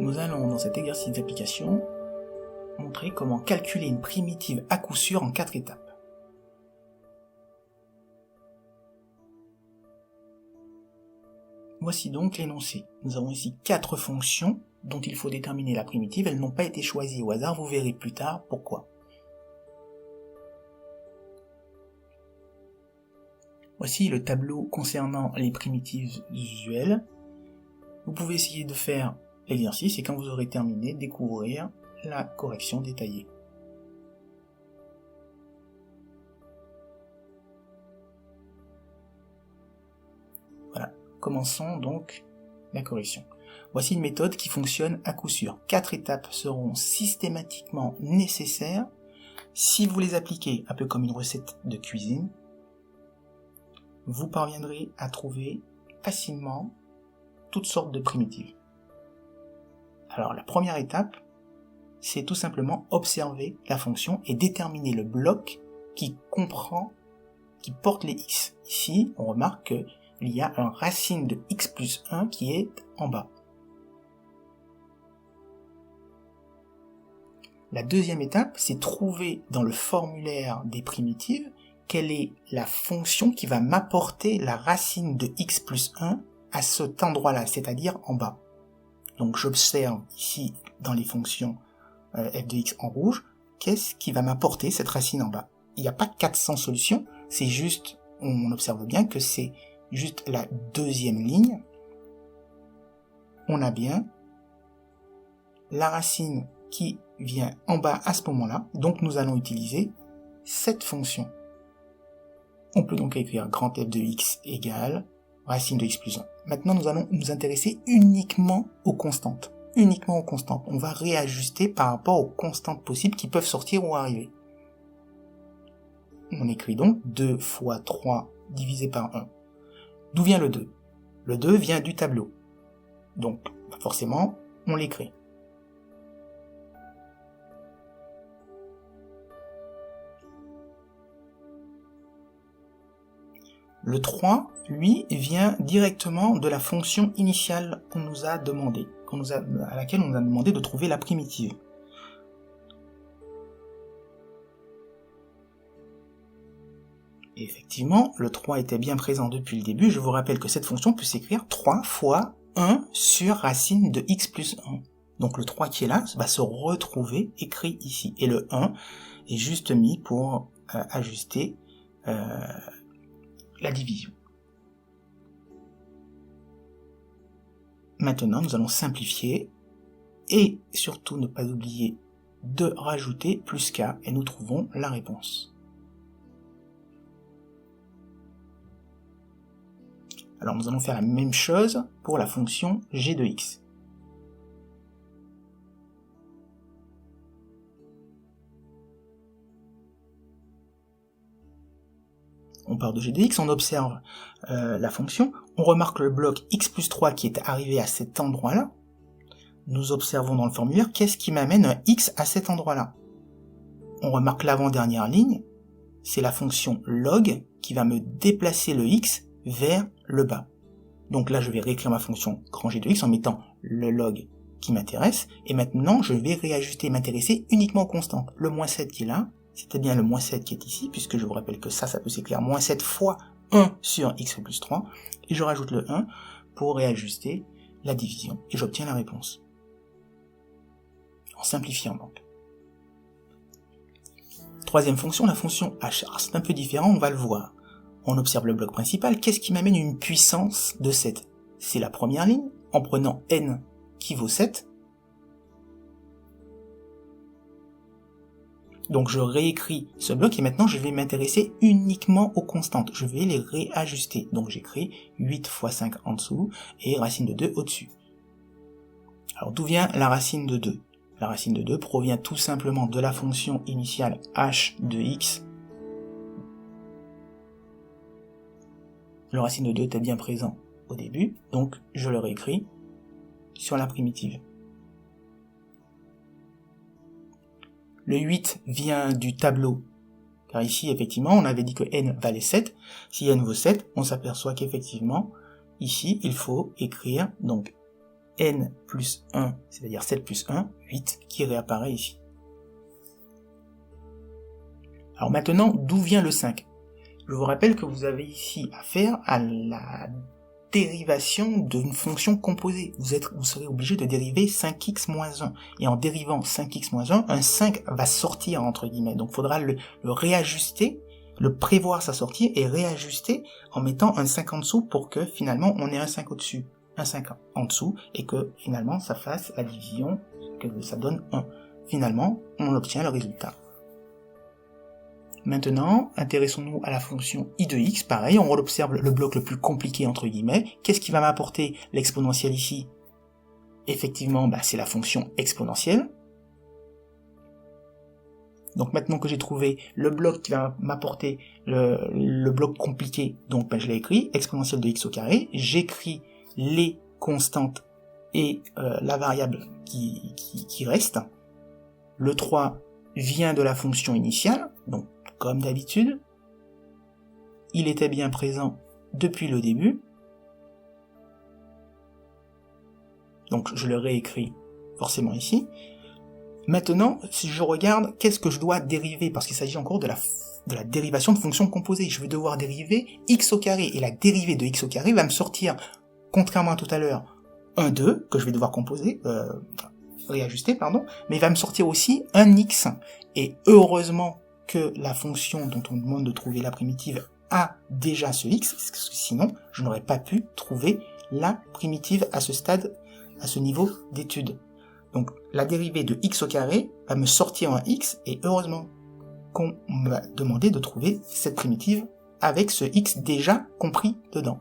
Nous allons, dans cet exercice d'application, montrer comment calculer une primitive à coup sûr en 4 étapes. Voici donc l'énoncé. Nous avons ici 4 fonctions dont il faut déterminer la primitive. Elles n'ont pas été choisies au hasard, vous verrez plus tard pourquoi. Voici le tableau concernant les primitives usuelles. Vous pouvez essayer de faire l'exercice et quand vous aurez terminé, découvrir la correction détaillée. Voilà, commençons donc la correction. Voici une méthode qui fonctionne à coup sûr. 4 étapes seront systématiquement nécessaires. Si vous les appliquez un peu comme une recette de cuisine, vous parviendrez à trouver facilement toutes sortes de primitives. Alors la première étape, c'est tout simplement observer la fonction et déterminer le bloc qui porte les x. Ici, on remarque qu'il y a un racine de x plus 1 qui est en bas. La deuxième étape, c'est trouver dans le formulaire des primitives quelle est la fonction qui va m'apporter la racine de x plus 1 à cet endroit-là, c'est-à-dire en bas. Donc j'observe ici dans les fonctions f de x en rouge, qu'est-ce qui va m'apporter cette racine en bas. Il n'y a pas 400 solutions, c'est juste, on observe bien que c'est juste la deuxième ligne. On a bien la racine qui vient en bas à ce moment-là, donc nous allons utiliser cette fonction. On peut donc écrire grand f de x égale racine de x plus 1. Maintenant, nous allons nous intéresser uniquement aux constantes. Uniquement aux constantes. On va réajuster par rapport aux constantes possibles qui peuvent sortir ou arriver. On écrit donc 2 fois 3 divisé par 1. D'où vient le 2 ? Le 2 vient du tableau. Donc, forcément, on l'écrit. Le 3, lui, vient directement de la fonction initiale qu'on nous a demandé, à laquelle on nous a demandé de trouver la primitive. Et effectivement, le 3 était bien présent depuis le début. Je vous rappelle que cette fonction peut s'écrire 3 fois 1 sur racine de x plus 1. Donc le 3 qui est là va se retrouver écrit ici. Et le 1 est juste mis pour ajuster la division. Maintenant, nous allons simplifier et surtout ne pas oublier de rajouter plus k et nous trouvons la réponse. Alors nous allons faire la même chose pour la fonction g de x. On part de g de x, on observe la fonction, on remarque le bloc x plus 3 qui est arrivé à cet endroit-là. Nous observons dans le formulaire qu'est-ce qui m'amène un x à cet endroit-là. On remarque l'avant-dernière ligne, c'est la fonction log qui va me déplacer le x vers le bas. Donc là, je vais réécrire ma fonction grand g de x en mettant le log qui m'intéresse, et maintenant je vais réajuster, m'intéresser uniquement aux constantes. Le moins 7 qui est là, c'est bien le moins 7 qui est ici, puisque je vous rappelle que ça peut s'écrire moins 7 fois 1 sur x plus 3, et je rajoute le 1 pour réajuster la division, et j'obtiens la réponse. En simplifiant donc. Troisième fonction, la fonction h. Alors c'est un peu différent, on va le voir. On observe le bloc principal, qu'est-ce qui m'amène une puissance de 7 ? C'est la première ligne, en prenant n qui vaut 7, donc je réécris ce bloc et maintenant je vais m'intéresser uniquement aux constantes. Je vais les réajuster. Donc j'écris 8 fois 5 en dessous et racine de 2 au-dessus. Alors d'où vient la racine de 2 ? La racine de 2 provient tout simplement de la fonction initiale h de x. Le racine de 2 était bien présent au début, donc je le réécris sur la primitive. Le 8 vient du tableau, car ici, effectivement, on avait dit que n valait 7. Si n vaut 7, on s'aperçoit qu'effectivement, ici, il faut écrire donc n plus 1, c'est-à-dire 7 plus 1, 8, qui réapparaît ici. Alors maintenant, d'où vient le 5 ? Je vous rappelle que vous avez ici affaire à la dérivation d'une fonction composée. Vous serez obligé de dériver 5x moins 1. Et en dérivant 5x moins 1, un 5 va sortir, entre guillemets. Donc il faudra le réajuster, le prévoir sa sortie et réajuster en mettant un 5 en dessous pour que finalement on ait un 5 au-dessus, un 5 en dessous, et que finalement ça fasse la division, que ça donne 1. Finalement, on obtient le résultat. Maintenant, intéressons-nous à la fonction i de x. Pareil, on observe le bloc le plus compliqué entre guillemets. Qu'est-ce qui va m'apporter l'exponentielle ici ? Effectivement, c'est la fonction exponentielle. Donc maintenant que j'ai trouvé le bloc qui va m'apporter le bloc compliqué, donc je l'ai écrit, exponentielle de x au carré. J'écris les constantes et la variable qui reste. Le 3 vient de la fonction initiale, donc comme d'habitude, il était bien présent depuis le début. Donc je le réécris forcément ici. Maintenant, si je regarde, qu'est-ce que je dois dériver ? Parce qu'il s'agit encore de la dérivation de fonctions composées. Je vais devoir dériver x au carré. Et la dérivée de x au carré va me sortir, contrairement à tout à l'heure, un 2, que je vais devoir réajuster, mais il va me sortir aussi un x. Et heureusement que la fonction dont on demande de trouver la primitive a déjà ce x, parce que sinon je n'aurais pas pu trouver la primitive à ce stade, à ce niveau d'étude. Donc la dérivée de x au carré va me sortir un x, et heureusement qu'on m'a demandé de trouver cette primitive avec ce x déjà compris dedans.